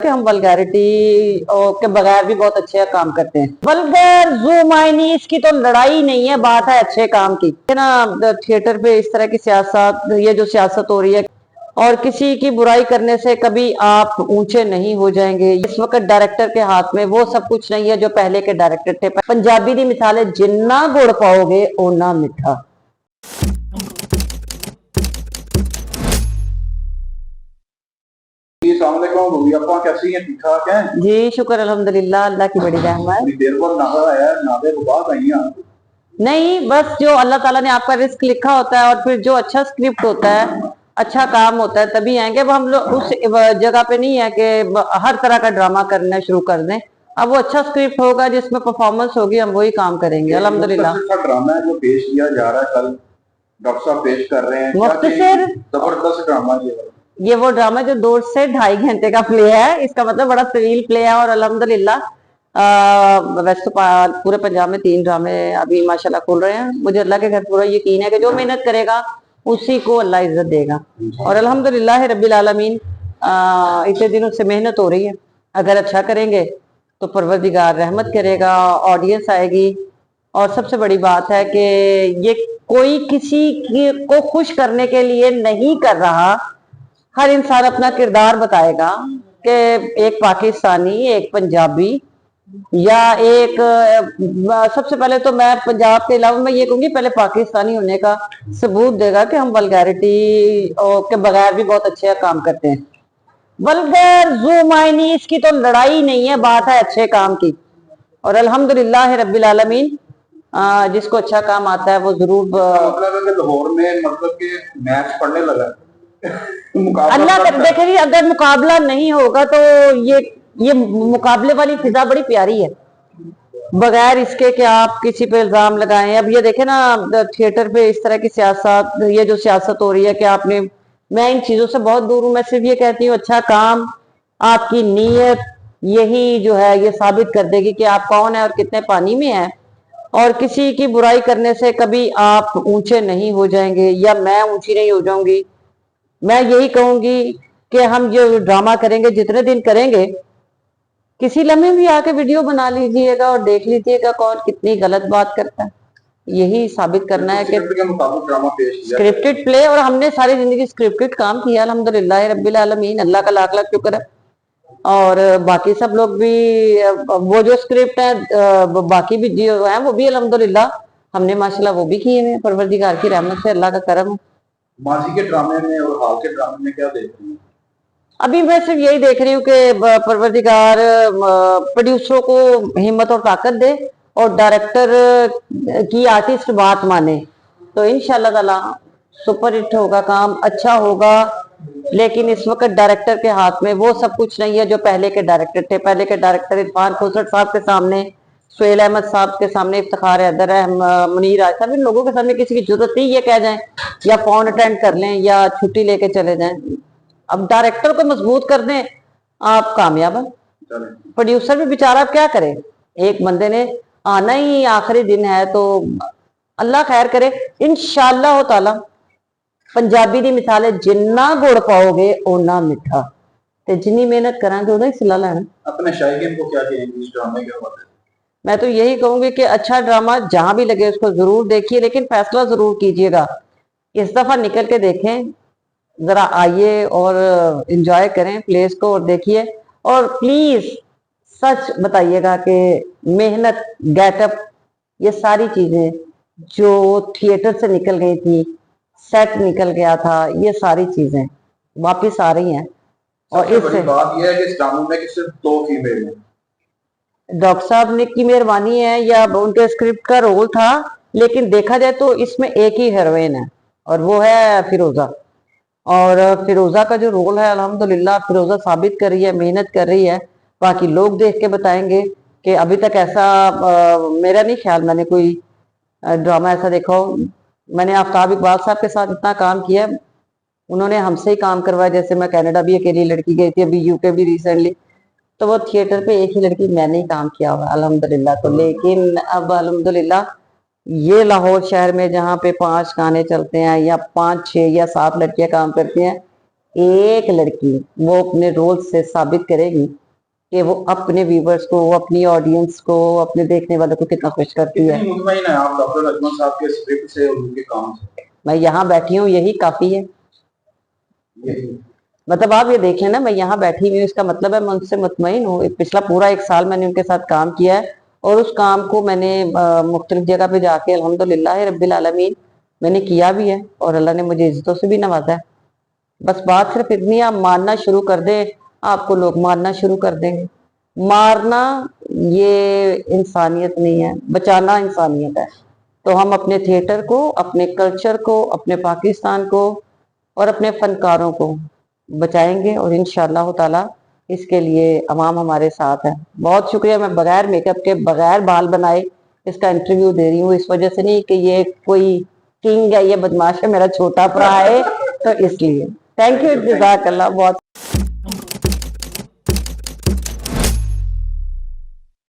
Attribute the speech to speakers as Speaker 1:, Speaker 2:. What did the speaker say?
Speaker 1: कि हम वल्गैरिटी के बगैर भी बहुत अच्छे काम करते हैं। वल्गर ज़ुमाइनी इसकी तो लड़ाई नहीं है, बात है अच्छे काम की, है ना। थिएटर पे इस तरह की सियासत, ये जो सियासत हो रही है, और किसी की बुराई करने से कभी आप ऊंचे नहीं हो जाएंगे। इस वक्त डायरेक्टर के हाथ में वो सब कुछ नहीं है जो पहले के डायरेक्टर थे। पंजाबी दी मिसाल है, जिन्ना गुड़ पाओगे ओना मीठा।
Speaker 2: कैसी हैं? ठीक ठाक हैं
Speaker 1: जी, शुक्र अल्हम्दुलिल्लाह, अल्लाह की बड़ी रहमत।
Speaker 2: देर बाद नागा आया, नागे को बात आई हैं।
Speaker 1: नहीं, बस जो अल्लाह ताला ने आपका रिस्क लिखा होता है और फिर जो अच्छा स्क्रिप्ट होता है, अच्छा काम होता है, तभी आएंगे। अब हम लोग उस जगह पे नहीं है कि हर तरह का ड्रामा करना शुरू कर दें। अब वो अच्छा स्क्रिप्ट होगा जिसमें परफॉर्मेंस होगी, हम वही काम करेंगे अल्हम्दुलिल्लाह।
Speaker 2: अच्छा ड्रामा है जो पेश किया जा रहा है, कल डॉक्टर साहब पेश कर रहे हैं।
Speaker 1: मुख्तसर
Speaker 2: जबरदस्त ड्रामा
Speaker 1: ये वो ड्रामा जो 2 से 2.5 घंटे का प्ले है, इसका मतलब बड़ा तवील प्ले है। और अल्हम्दुलिल्लाह वैसे तो पूरे पंजाब में 3 ड्रामे अभी माशाल्लाह खुल रहे हैं। मुझे अल्लाह के घर पूरा यकीन है कि जो मेहनत करेगा उसी को अल्लाह इज्जत देगा। और अल्हम्दुलिल्लाह रब्बिल आलमीन, इतने दिनों से मेहनत हो रही है। अगर अच्छा करेंगे तो परवरदिगार रहमत करेगा, ऑडियंस आएगी। और सबसे बड़ी बात है कि ये कोई किसी को खुश करने के लिए नहीं कर रहा। हर इंसान अपना किरदार बताएगा कि एक पाकिस्तानी, एक पंजाबी, या एक सबसे पहले तो मैं पंजाब के अलावा मैं ये कहूंगी पहले पाकिस्तानी होने का सबूत देगा कि हम वल्गैरिटी के बगैर भी बहुत अच्छे काम करते हैं। वल्गर ज़ुमाइनी इसकी तो लड़ाई नहीं है, बात है अच्छे काम की। और अल्हम्दुलिल्लाह रब्बिल आलमीन, जिसको अच्छा काम आता है वो जरूर
Speaker 2: मतलब है कि लाहौर में मतलब कि मैच पढ़ने लगा
Speaker 1: अल्लाह कर देखे जी। अगर मुकाबला नहीं होगा तो ये मुकाबले वाली फिजा बड़ी प्यारी है, बगैर इसके कि आप किसी पे इल्जाम लगाएं। अब ये देखे ना, थिएटर पे इस तरह की सियासत, ये जो सियासत हो रही है कि आपने, मैं इन चीजों से बहुत दूर हूं। मैं सिर्फ ये कहती हूँ अच्छा काम, आपकी नीयत यही जो है ये साबित कर देगी कि आप कौन है और कितने पानी में है। और किसी की बुराई करने से कभी आप ऊंचे नहीं हो जाएंगे, या मैं ऊंची नहीं हो जाऊंगी। मैं यही कहूंगी कि हम जो ड्रामा करेंगे, जितने दिन करेंगे, किसी लम्हे भी आके वीडियो बना लीजिएगा और देख लीजिएगा कौन कितनी गलत बात करता है। यही साबित करना है कि स्क्रिप्टेड प्ले, और हमने सारी जिंदगी स्क्रिप्टेड काम किया अल्हम्दुलिल्लाह रब्बिल आलमीन, अल्लाह का लाख लाख शुक्र है। और बाकी सब लोग भी वो जो स्क्रिप्ट है, बाकी भी जो है वो भी अल्हम्दुलिल्लाह हमने माशाल्लाह वो भी किए हैं, परवरदिगार की रहमत से, अल्लाह का करम।
Speaker 2: माजी के ड्रामे में और हाल के ड्रामे में क्या देख रही हैं?
Speaker 1: अभी मैं सिर्फ यही देख रही हूँ कि परवरदिगार प्रोड्यूसरों को हिम्मत और ताकत दे, और डायरेक्टर की आर्टिस्ट बात माने, तो इंशाल्लाह ताला सुपर हिट होगा, काम अच्छा होगा। लेकिन इस वक्त डायरेक्टर के हाथ में वो सब कुछ नहीं है जो पहले के डायरेक्टर थे। पहले के डायरेक्टर इरफान खोसट साहब के सामने, सुहेल अहमद साहब के सामने, इफ्तिखार हैदर है, मुनीर आयशा, इन लोगों के सामने किसी की जरूरत नहीं ये कह जाएं या फोन अटेंड कर लें या छुट्टी लेके चले जाएं। अब डायरेक्टर को मजबूत कर दें, आप कामयाब हैं। प्रोड्यूसर भी बेचारा क्या करे, एक बंदे ने आना ही आखिरी दिन है, तो अल्लाह खैर करे इंशाअल्लाह ताला। पंजाबी दी मिसाल है, जिन्ना गुड़ पाओगे ओना मीठा, ते जिन्नी मेहनत करांगे उदा ही सिला लेना।
Speaker 2: अपने शायकीन को क्या कहेंगे इस ड्रामे के हवाले?
Speaker 1: मैं तो यही कहूंगी कि अच्छा ड्रामा जहां भी लगे उसको जरूर देखिए, लेकिन फैसला जरूर कीजिएगा। इस दफा निकल के देखें, जरा आइए और एंजॉय करें प्लेस को और देखिए। और प्लीज सच बताइएगा कि मेहनत, गेटअप, ये सारी चीजें जो थिएटर से निकल गई थी, सेट निकल गया था, ये सारी चीजें वापस आ रही हैं। और इससे
Speaker 2: बात यह है कि इस ड्रामे में सिर्फ 2 फीमेल हैं।
Speaker 1: डॉक्टर साहब ने की मेहरबानी है या उनके स्क्रिप्ट का रोल था, लेकिन देखा जाए तो इसमें एक ही हीरोइन है और वो है फिरोजा। और फिरोजा का जो रोल है अल्हम्दुलिल्लाह फिरोजा साबित कर रही है, मेहनत कर रही है। बाकी लोग देख के बताएंगे कि अभी तक ऐसा मेरा नहीं ख्याल मैंने कोई ड्रामा ऐसा देखा हो। मैंने आफ्ताब इकबाल साहब के साथ इतना काम किया, उन्होंने हमसे ही काम करवाया। जैसे मैं कनाडा भी अकेली लड़की गई थी, अभी यूके भी रिसेंटली, तो वो थिएटर पे एक ही लड़की मैंने ही काम किया हुआ अल्हम्दुलिल्लाह। तो लेकिन अब अल्हम्दुलिल्लाह ये लाहौर शहर में जहाँ पे 5 गाने चलते हैं या 5, 6 या 7 लड़कियां काम करती हैं, एक लड़की वो अपने रोल से साबित करेगी कि वो अपने व्यूवर्स को, अपनी ऑडियंस को, अपने देखने वालों को कितना खुश करती है।
Speaker 2: कितनी मुतमईन है आप डॉक्टर अजमल साहब के स्क्रिप्ट से और उनके काम से?
Speaker 1: मैं यहाँ बैठी हूँ, यही काफी है।
Speaker 2: यही
Speaker 1: मतलब आप ये देखें ना, मैं यहाँ बैठी हुई हूँ, इसका मतलब है मैं उनसे मुतमईन हूँ। पिछला पूरा 1 साल मैंने उनके साथ काम किया है और उस काम को मैंने मुख्तलिफ जगह पे जाके अल्हम्दुलिल्लाह रब्बिल आलमीन मैंने किया भी है और अल्लाह ने मुझे इज्जतों से भी नवाजा है। बस बात सिर्फ इतनी है, आप मानना शुरू कर दें, आपको लोग मानना शुरू कर देंगे। मारना ये इंसानियत नहीं है, बचाना इंसानियत है। तो हम अपने थिएटर को, अपने कल्चर को, अपने पाकिस्तान को और अपने फनकारों को बचाएंगे और इंशाअल्लाह ताला इसके लिए अवाम हमारे साथ है। बहुत शुक्रिया। मैं बगैर मेकअप के, बगैर बाल बनाए इसका इंटरव्यू दे रही हूँ, इस वजह से नहीं कि ये कोई किंग है, ये बदमाश है, मेरा छोटा भरा है, तो इसलिए थैंक यू, जज़ाकल्लाह। बहुत